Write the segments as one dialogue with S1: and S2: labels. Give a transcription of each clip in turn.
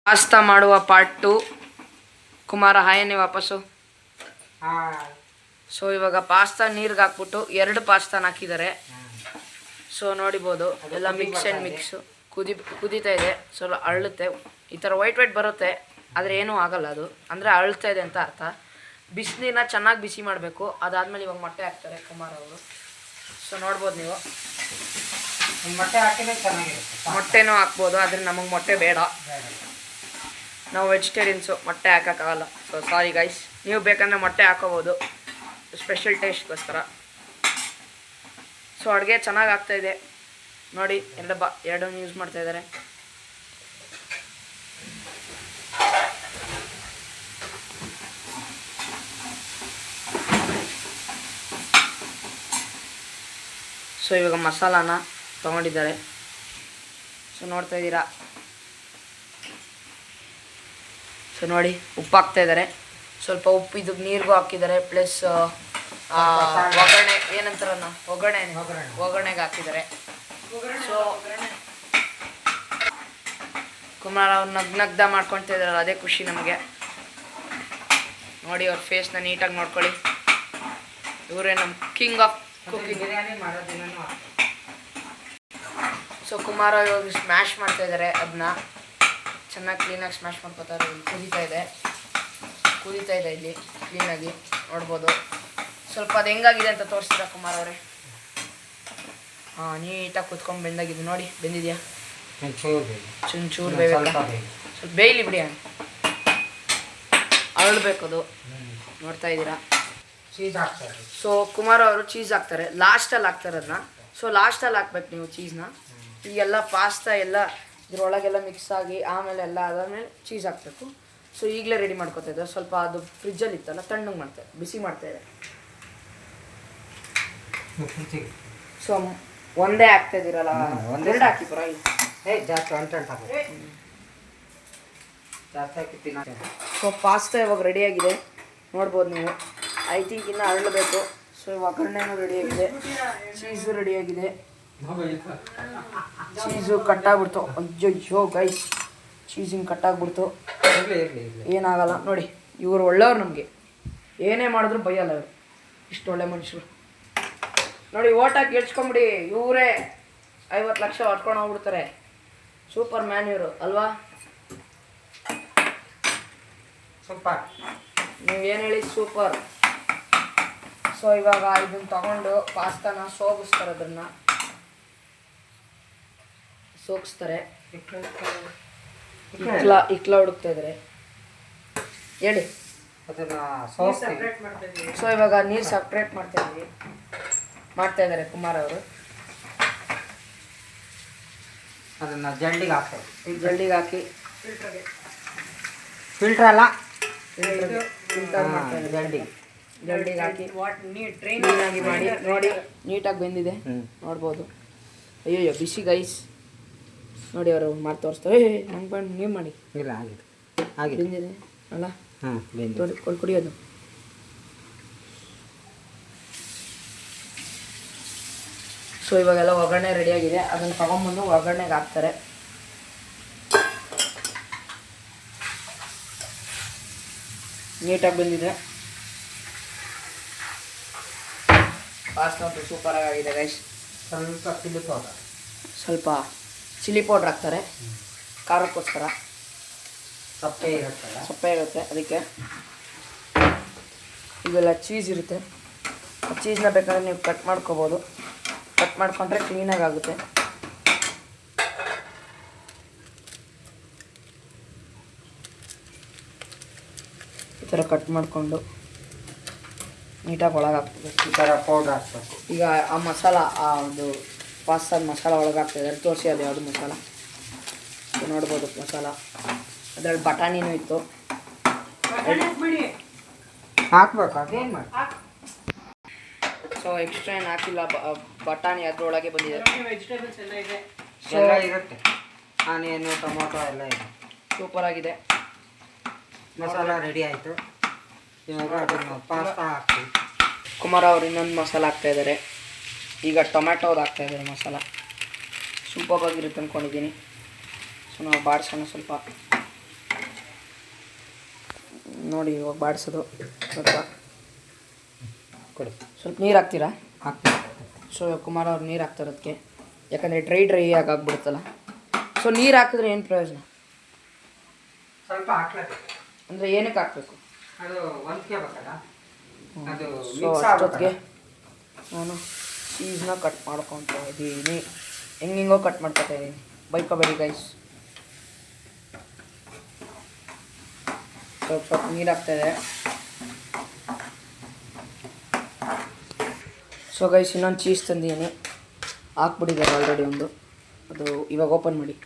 S1: Pasta ಮಾಡುವ part 2. Kumara ಹಾಯನ್ನೇ ವಾಪಸ್ಸು. So ಇವಾಗ ಪಾಸ್ತಾ ನೀರಿಗೆ ಹಾಕ್ಬಿಟ್ಟು 2 ಪಾಸ್ತಾನ ಹಾಕಿದ್ದಾರೆ. ಸೊ ನೋಡಿಬೋದು ಎಲ್ಲ ಮಿಕ್ಸ್ ಆ್ಯಂಡ್ ಮಿಕ್ಸು ಕುದೀತಾ ಇದೆ. ಸ್ವಲ್ಪ ಅರಳುತ್ತೆ, ಈ ಥರ ವೈಟ್ ಬರುತ್ತೆ, ಆದರೆ ಏನೂ ಆಗಲ್ಲ. ಅದು ಅಂದರೆ ಅರಳ್ತಾ ಇದೆ ಅಂತ ಅರ್ಥ. ಬಿಸಿನೀರನ್ನ ಚೆನ್ನಾಗಿ ಬಿಸಿ ಮಾಡಬೇಕು. ಅದಾದಮೇಲೆ ಇವಾಗ ಮೊಟ್ಟೆ ಹಾಕ್ತಾರೆ ಕುಮಾರ್ ಅವರು. ಸೊ ನೋಡ್ಬೋದು ನೀವು,
S2: ಮೊಟ್ಟೆ ಹಾಕಿದ್ರೆ ಚೆನ್ನಾಗಿರುತ್ತೆ.
S1: ಮೊಟ್ಟೆನೂ ಹಾಕ್ಬೋದು, ಆದರೆ ನಮಗೆ ಮೊಟ್ಟೆ ಬೇಡ, ನಾವು ವೆಜಿಟೇರಿಯನ್ಸು, ಮೊಟ್ಟೆ ಹಾಕೋಕ್ಕಾಗಲ್ಲ. ಸೊ ಸಾರಿ ಗೈಸ್, ನೀವು ಬೇಕಂದರೆ ಮೊಟ್ಟೆ ಹಾಕೋಬೋದು ಸ್ಪೆಷಲ್ ಟೇಸ್ಟ್ಗೋಸ್ಕರ. ಸೊ ಅಡುಗೆ ಚೆನ್ನಾಗಿ ಆಗ್ತಾಯಿದೆ ನೋಡಿ. ಎರಡನ್ನು ಯೂಸ್ ಮಾಡ್ತಾಯಿದ್ದಾರೆ. ಸೊ ಇವಾಗ ಮಸಾಲಾನ ತೊಗೊಂಡಿದ್ದಾರೆ. ಸೊ ನೋಡ್ತಾ ಇದ್ದೀರಾ. ಸೊ ನೋಡಿ ಉಪ್ಪು ಹಾಕ್ತಾಯಿದ್ದಾರೆ, ಸ್ವಲ್ಪ ಉಪ್ಪು ಇದು ನೀರಿಗೂ ಹಾಕಿದ್ದಾರೆ. ಪ್ಲಸ್ ಒಗ್ಗರಣೆ ಏನಂತಾರನ್ನ ಒಗ್ಗರಣೆಗೆ ಹಾಕಿದ್ದಾರೆ. ಸೊ ಕುಮಾರ್ ಅವ್ರು ನಗ್ನಗ್ದ ಮಾಡ್ಕೊಳ್ತಾ ಇದ್ದಾರಲ್ಲ, ಅದೇ ಖುಷಿ ನಮಗೆ. ನೋಡಿ ಅವ್ರ ಫೇಸ್ನ ನೀಟಾಗಿ ನೋಡ್ಕೊಳ್ಳಿ. ಇವರೇ ನಮ್ಮ king of cooking. So Kumar ಇವಾಗ ಸ್ಮ್ಯಾಶ್ ಮಾಡ್ತಾ ಇದ್ದಾರೆ, ಅದನ್ನ ಚೆನ್ನಾಗಿ ಕ್ಲೀನಾಗಿ ಸ್ಮ್ಯಾಶ್ ಮಾಡ್ಕೋತಾರೆ. ಕುದೀತಾ ಇದೆ ಇಲ್ಲಿ ಕ್ಲೀನಾಗಿ ನೋಡ್ಬೋದು. ಸ್ವಲ್ಪ ಅದು ಹೆಂಗಾಗಿದೆ ಅಂತ ತೋರಿಸ್ತೀರಾ ಕುಮಾರ್ ಅವರೇ? ನೀಟಾಗಿ ಕುತ್ಕೊಂಡು ಬೆಂದಾಗಿದೆ ನೋಡಿ. ಬೆಂದಿದೆಯಾ? ಚೂರು ಬೇಯಬೇಕು, ಸ್ವಲ್ಪ ಬೇಯಲಿ ಬಿಡಿ, ಅರಳಬೇಕು ಅದು. ನೋಡ್ತಾ ಇದ್ದೀರಾ.
S2: ಚೀಸ್ ಹಾಕ್ತಾರೆ.
S1: ಸೊ ಕುಮಾರ್ ಅವರು ಚೀಸ್ ಹಾಕ್ತಾರೆ, ಲಾಸ್ಟಲ್ಲಿ ಹಾಕ್ತಾರೆ ಅದನ್ನ. ಸೊ ಲಾಸ್ಟಲ್ಲಿ ಹಾಕ್ಬೇಕು ನೀವು ಚೀಸ್ನ. ಈಗೆಲ್ಲ ಪಾಸ್ತಾ ಎಲ್ಲ ಇದ್ರೊಳಗೆಲ್ಲ ಮಿಕ್ಸ್ ಆಗಿ ಆಮೇಲೆ ಎಲ್ಲ ಅದಾದಮೇಲೆ ಚೀಸ್ ಹಾಕಬೇಕು. ಸೊ ಈಗಲೇ ರೆಡಿ ಮಾಡ್ಕೊತಾ ಇದ್ದಾರೆ. ಸ್ವಲ್ಪ ಅದು ಫ್ರಿಜ್ಜಲ್ಲಿ ಇತ್ತಲ್ಲ, ತಣ್ಣಗೆ ಮಾಡ್ತಾರೆ, ಬಿಸಿ ಮಾಡ್ತಾಯಿದ್ದಾರೆ. ಸೊ ಒಂದೇ ಹಾಕ್ತಾ ಇದ್ದೀರಲ್ಲ, 2 ಹಾಕಿ ಪರವಾಗಿಲ್ಲ.
S2: ಜಾಸ್ತಿ ಜಾಸ್ತಿ ಹಾಕಿ.
S1: ಸೊ ಪಾಸ್ತಾ ಇವಾಗ ರೆಡಿಯಾಗಿದೆ ನೋಡ್ಬೋದು ನೀವು. ಐ ಥಿಂಕ್ ಇನ್ನು ಅರಳಬೇಕು. ಸೊ ಒಗ್ಗರಣೆನೂ ರೆಡಿಯಾಗಿದೆ, ಚೀಸು ರೆಡಿಯಾಗಿದೆ. ಚೀಸು ಕಟ್ಟಾಗ್ಬಿಡ್ತು. ಅಯ್ಯೋ ಗೈಸ್, ಚೀಸ್ ಹಿಂಗೆ ಕಟ್ಟಾಗ್ಬಿಡ್ತು. ಏನಾಗಲ್ಲ ನೋಡಿ, ಇವರು ಒಳ್ಳೆಯವ್ರು, ನಮಗೆ ಏನೇ ಮಾಡಿದ್ರು ಬೈಯಲ್ಲ ಇವರು. ಇಷ್ಟು ಒಳ್ಳೆ ಮನುಷ್ಯರು ನೋಡಿ. ಓಟಾಗಿ ಗೆಲ್ಸ್ಕೊಂಬಿಡಿ, ಇವರೇ 50 ಲಕ್ಷ ಹೊಡ್ಕೊಂಡು ಹೋಗ್ಬಿಡ್ತಾರೆ. ಸೂಪರ್ ಮ್ಯಾನ್ ಇವರು ಅಲ್ವಾ?
S2: ಸೂಪರ್,
S1: ನೀವೇನು ಹೇಳಿ ಸೂಪರ್. ಸೊ ಇವಾಗ ಇದನ್ನು ತಗೊಂಡು ಪಾಸ್ತಾನ ಸೋಗಿಸ್ತಾರೆ, ಅದನ್ನು ಸೋಗಿಸ್ತಾರೆ. ಇಕ್ಲ ಹುಡುಕ್ತಾ ಇದ್ದಾರೆ, ಹೇಳಿ. ಸೊ ಇವಾಗ ನೀರು ಸಪ್ರೇಟ್ ಮಾಡ್ತಾ ಇದ್ದಾರೆ ಕುಮಾರ್ ಅವರು.
S2: ಅದನ್ನು ಜಲ್ಡಿಗೆ ಹಾಕ್ತಾರೆ.
S1: ಹಾಕಿ
S2: ಫಿಲ್ಟರ್ ಅಲ್ಲ,
S1: ಫಿಲ್ಟರ್ ಮಾಡ್ತಾರೆ. ಜಲ್ಡಿಗೆ ಹಾಕಿ ಕ್ಲೀನಾಗಿ ಮಾಡಿ ನೋಡಿ. ನೀಟಾಗಿ ಬೆಂದಿದೆ ನೋಡ್ಬೋದು. ಅಯ್ಯೋ ಬಿಸಿ ಗೈಸ್ ನೋಡಿ, ಅವರು ಮಾಡಿ ತೋರಿಸ್ತಾರೆ. ನಂಗೆ ಬಂದು ನೀವು ಮಾಡಿ.
S2: ಇಲ್ಲ ಆಗಿದೆ
S1: ಬೆಂದಿದೆ ಅಲ್ಲ, ಕುಡಿಯೋದು. ಸೊ ಇವಾಗೆಲ್ಲ ಒಗ್ಗರಣೆ ರೆಡಿಯಾಗಿದೆ, ಅದನ್ನು ತಗೊಂಬಂದು ಒಗ್ಗರಣೆಗೆ ಹಾಕ್ತಾರೆ. ನೀಟಾಗಿ ಬಂದಿದೆ. ಪಾಸ್ತಾ ಅಂತೂ ಸೂಪರಾಗಿ ಆಗಿದೆ ಗೈಸ್. ಸ್ವಲ್ಪ ಚಿಲ್ಲಿ ಪೌಡ್ರ್ ಹಾಕ್ತಾರೆ ಖಾರಕ್ಕೋಸ್ಕರ.
S2: ಸಪ್ಪೆ
S1: ಇರುತ್ತೆ ಅದಕ್ಕೆ. ಇವೆಲ್ಲ ಚೀಸ್ ಇರುತ್ತೆ, ಆ ಚೀಸ್ನ ಬೇಕಾದ್ರೆ ನೀವು ಕಟ್ ಮಾಡ್ಕೋಬೋದು. ಕಟ್ ಮಾಡ್ಕೊಂಡ್ರೆ ಕ್ಲೀನಾಗಿ ಆಗುತ್ತೆ. ಈ ಥರ ಕಟ್ ಮಾಡಿಕೊಂಡು ನೀಟಾಗಿ ಒಳಗೆ ಹಾಕ್ಬೇಕು.
S2: ಈ ಥರ ಪೌಡ್ರ್ ಹಾಕ್ಬೇಕು.
S1: ಈಗ ಆ ಮಸಾಲ, ಆ ಒಂದು ಪಾಸ್ತಾದ ಮಸಾಲ ಒಳಗೆ ಹಾಕ್ತಿದ್ದಾರೆ. ತೋರಿಸಿ ಅದು ಯಾವುದು ಮಸಾಲ ನೋಡ್ಬೋದು. ಮಸಾಲ ಅದರಲ್ಲಿ ಬಟಾಣಿನೂ ಇತ್ತು,
S2: ಹಾಕ್ಬೇಕು. ಅದೇನು ಮಾಡಿ.
S1: ಸೊ ಎಕ್ಸ್ಟ್ರಾ ಏನು ಹಾಕಿಲ್ಲ, ಬಟಾಣಿ ಅದರೊಳಗೆ ಬಂದಿದೆ.
S2: ವೆಜಿಟೇಬಲ್ಸ್ ಎಲ್ಲ ಇರುತ್ತೆ, ಆನಿಯನು ಟೊಮೊಟೊ ಎಲ್ಲ ಇದೆ.
S1: ಸೂಪರಾಗಿದೆ.
S2: ಮಸಾಲ ರೆಡಿ ಆಯಿತು. ಇವಾಗ ಅದನ್ನು ಪಾಸ್ತಾ ಹಾಕ್ತೀವಿ.
S1: ಕುಮಾರ್ ಅವರು ಇನ್ನೊಂದು ಮಸಾಲ ಹಾಕ್ತಾಯಿದ್ದಾರೆ. ಈಗ ಟೊಮ್ಯಾಟೋದು ಹಾಕ್ತಾಯಿದ್ದಾರೆ ಮಸಾಲ. ಸೂಪರಾಗಿರುತ್ತೆ ಅಂದ್ಕೊಂಡಿದ್ದೀನಿ. ಸೊ ನಾವು ಬಾಡಿಸೋಣ ಸ್ವಲ್ಪ. ನೋಡಿ ಇವಾಗ ಬಾಡಿಸೋದು ಸ್ವಲ್ಪ
S2: ಕೊಡಿ
S1: ಸ್ವಲ್ಪ ನೀರು ಹಾಕ್ತೀರಾ?
S2: ಹಾಕ್ತೀನಿ.
S1: ಸೊ ಕುಮಾರ್ ಅವ್ರು ನೀರು ಹಾಕ್ತಾರೆ ಅದಕ್ಕೆ, ಯಾಕಂದರೆ ಡ್ರೈ ಆಗಾಗ್ಬಿಡುತ್ತಲ್ಲ. ಸೊ ನೀರು ಹಾಕಿದ್ರೆ ಏನು ಪ್ರಯೋಜನ?
S2: ಸ್ವಲ್ಪ ಹಾಕ್ಬೇಕು.
S1: ಅಂದರೆ ಏನಕ್ಕೆ ಹಾಕಬೇಕು?
S2: ಅದು ಹೊಂದ್ಕೆ ಬೇಕಲ್ಲ, ಅದು
S1: ಸೊ
S2: ಮಿಕ್ಸ್
S1: ಅಷ್ಟೊತ್ತಿಗೆ
S2: ಆಗುತ್ತೆ.
S1: ನಾನು ಚೀಸ್ನ ಕಟ್ ಮಾಡ್ಕೊತಾ ಇದ್ದೀನಿ. ಹೆಂಗೆಂಗೋ ಕಟ್ ಮಾಡ್ಕೊತಾ ಇದ್ದೀನಿ, ಬೈಕೋಬೇಡಿ ಗೈಸ್. ಸ್ವಲ್ಪ ನೀರು ಹಾಕ್ತಾಯಿದೆ. ಸೊ ಗೈಸ್ ಇನ್ನೊಂದು ಚೀಸ್ ತಂದಿದ್ದೀನಿ, ಹಾಕ್ಬಿಟ್ಟಿದ್ದಾರೆ ಆಲ್ರೆಡಿ ಒಂದು. ಅದು ಇವಾಗ ಓಪನ್ ಮಾಡಿ.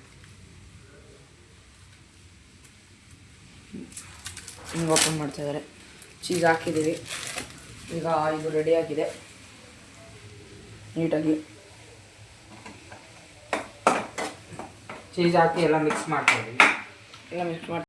S1: ಹಿಂಗೆ ಓಪನ್ ಮಾಡ್ತಾಯಿದ್ದಾರೆ. ಚೀಸ್ ಹಾಕಿದ್ದೀವಿ, ಈಗ ಇದು ರೆಡಿಯಾಗಿದೆ ನೀಟಾಗಿ.
S2: ಚೀಸ್ ಹಾಕಿ ಎಲ್ಲ ಮಿಕ್ಸ್ ಮಾಡ್ತಾ ಇದ್ದೀವಿ.
S1: ಎಲ್ಲ ಮಿಕ್ಸ್ ಮಾಡಿ